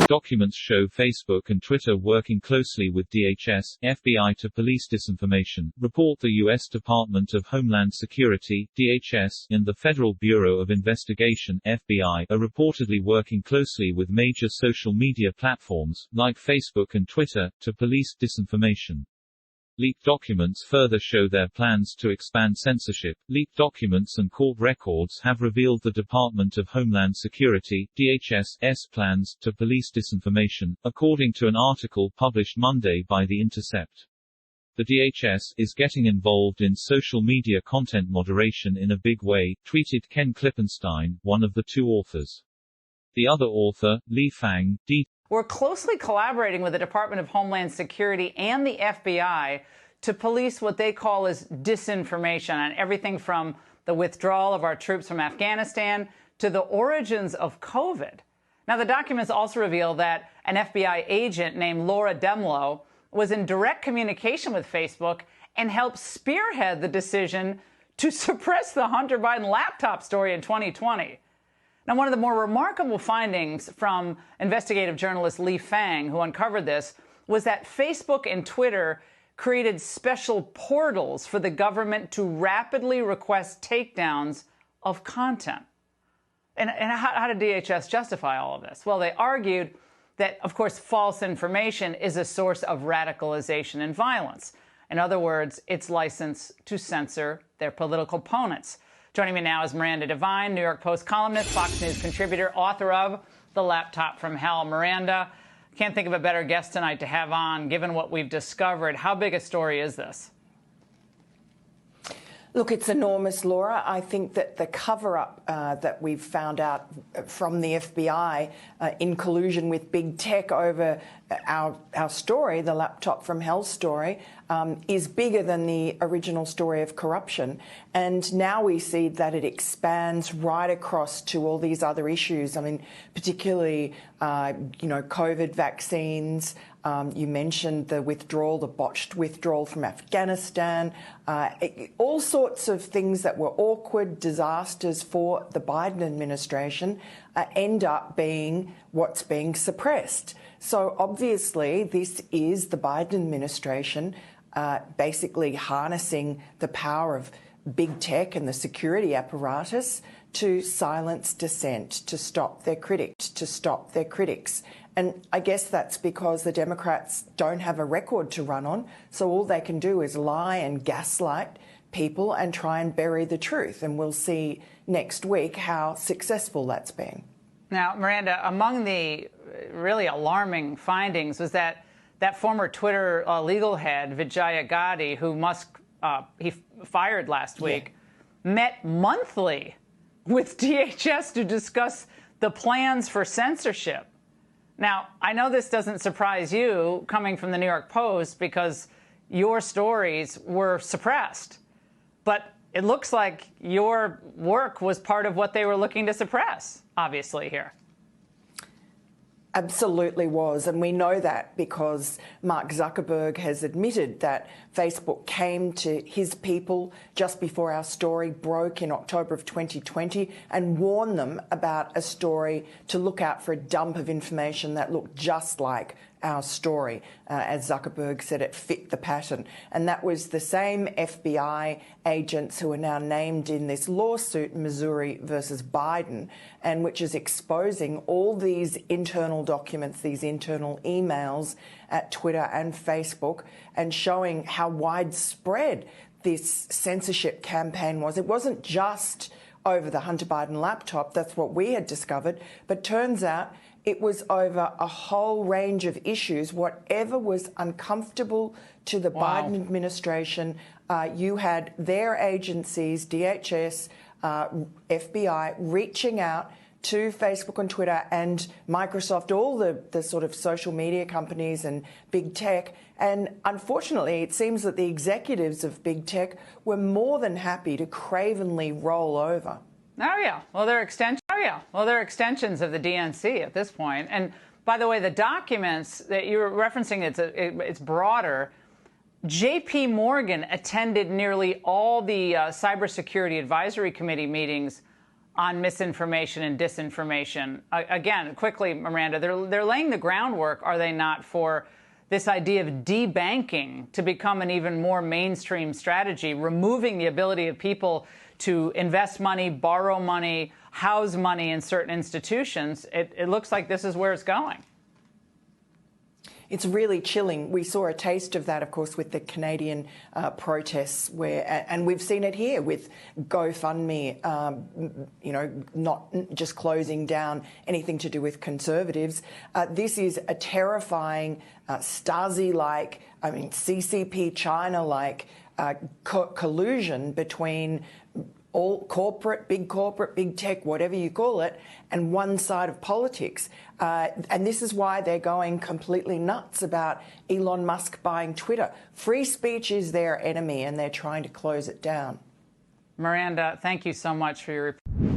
Documents show Facebook and Twitter working closely with DHS, FBI to police disinformation, report the U.S. Department of Homeland Security, DHS, and the Federal Bureau of Investigation, FBI, are reportedly working closely with major social media platforms, like Facebook and Twitter, to police disinformation. Leaked documents further show their plans to expand censorship. Leaked documents and court records have revealed the Department of Homeland Security, DHS, plans to police disinformation, according to an article published Monday by The Intercept. The DHS is getting involved in social media content moderation in a big way, tweeted Ken Klippenstein, one of the two authors. The other author, Li Fang, We're closely collaborating with the Department of Homeland Security and the FBI to police what they call as disinformation on everything from the withdrawal of our troops from Afghanistan to the origins of COVID. Now, the documents also reveal that an FBI agent named Laura Demlow was in direct communication with Facebook and helped spearhead the decision to suppress the Hunter Biden laptop story in 2020. Now, one of the more remarkable findings from investigative journalist Li Fang, who uncovered this, was that Facebook and Twitter created special portals for the government to rapidly request takedowns of content. And how did DHS justify all of this? Well, they argued that, of course, false information is a source of radicalization and violence. In other words, it's licensed to censor their political opponents. Joining me now is Miranda Devine, New York Post columnist, Fox News contributor, author of The Laptop from Hell. Miranda, can't think of a better guest tonight to have on, given what we've discovered. How big a story is this? Look, it's enormous, Laura. I think that the cover-up that we've found out from the FBI in collusion with big tech over our story, the Laptop from Hell story, is bigger than the original story of corruption. And now we see that it expands right across to all these other issues. I mean, particularly, COVID vaccines. You mentioned the withdrawal, the botched withdrawal from Afghanistan, all sorts of things that were awkward disasters for the Biden administration end up being what's being suppressed. So obviously this is the Biden administration basically harnessing the power of big tech and the security apparatus to silence dissent, to stop their critics. And I guess that's because the Democrats don't have a record to run on, so all they can do is lie and gaslight people and try and bury the truth. And we'll see next week how successful that's been. Now, Miranda, among the really alarming findings was that former Twitter legal head, Vijaya Gadde, who Musk he fired last week, met monthly with DHS to discuss the plans for censorship. Now, I know this doesn't surprise you coming from the New York Post because your stories were suppressed, but it looks like your work was part of what they were looking to suppress, obviously, here. Absolutely was. And we know that because Mark Zuckerberg has admitted that Facebook came to his people just before our story broke in October of 2020 and warned them about a story to look out for a dump of information that looked just like our story. As Zuckerberg said, it fit the pattern. And that was the same FBI agents who are now named in this lawsuit, Missouri versus Biden, and which is exposing all these internal documents, these internal emails at Twitter and Facebook, and showing how widespread this censorship campaign was. It wasn't just over the Hunter Biden laptop, that's what we had discovered, but turns out it was over a whole range of issues. Whatever was uncomfortable to the Biden administration, you had their agencies, DHS, FBI, reaching out to Facebook and Twitter and Microsoft, all the sort of social media companies and big tech. And unfortunately, it seems that the executives of big tech were more than happy to cravenly roll over. Oh, yeah. Well, they're extensions of the DNC at this point. And by the way, the documents that you were referencing, it's broader. J.P. Morgan attended nearly all the Cybersecurity Advisory Committee meetings on misinformation and disinformation. Again, quickly, Miranda, they're laying the groundwork, are they not, for this idea of debanking to become an even more mainstream strategy, removing the ability of people to invest money, borrow money, house money in certain institutions. It looks like this is where it's going. It's really chilling. We saw a taste of that, of course, with the Canadian protests, and we've seen it here with GoFundMe, not just closing down anything to do with conservatives. This is a terrifying Stasi-like, CCP China-like collusion between all corporate, big tech, whatever you call it, and one side of politics. And this is why they're going completely nuts about Elon Musk buying Twitter. Free speech is their enemy, and they're trying to close it down. Miranda, thank you so much for your report.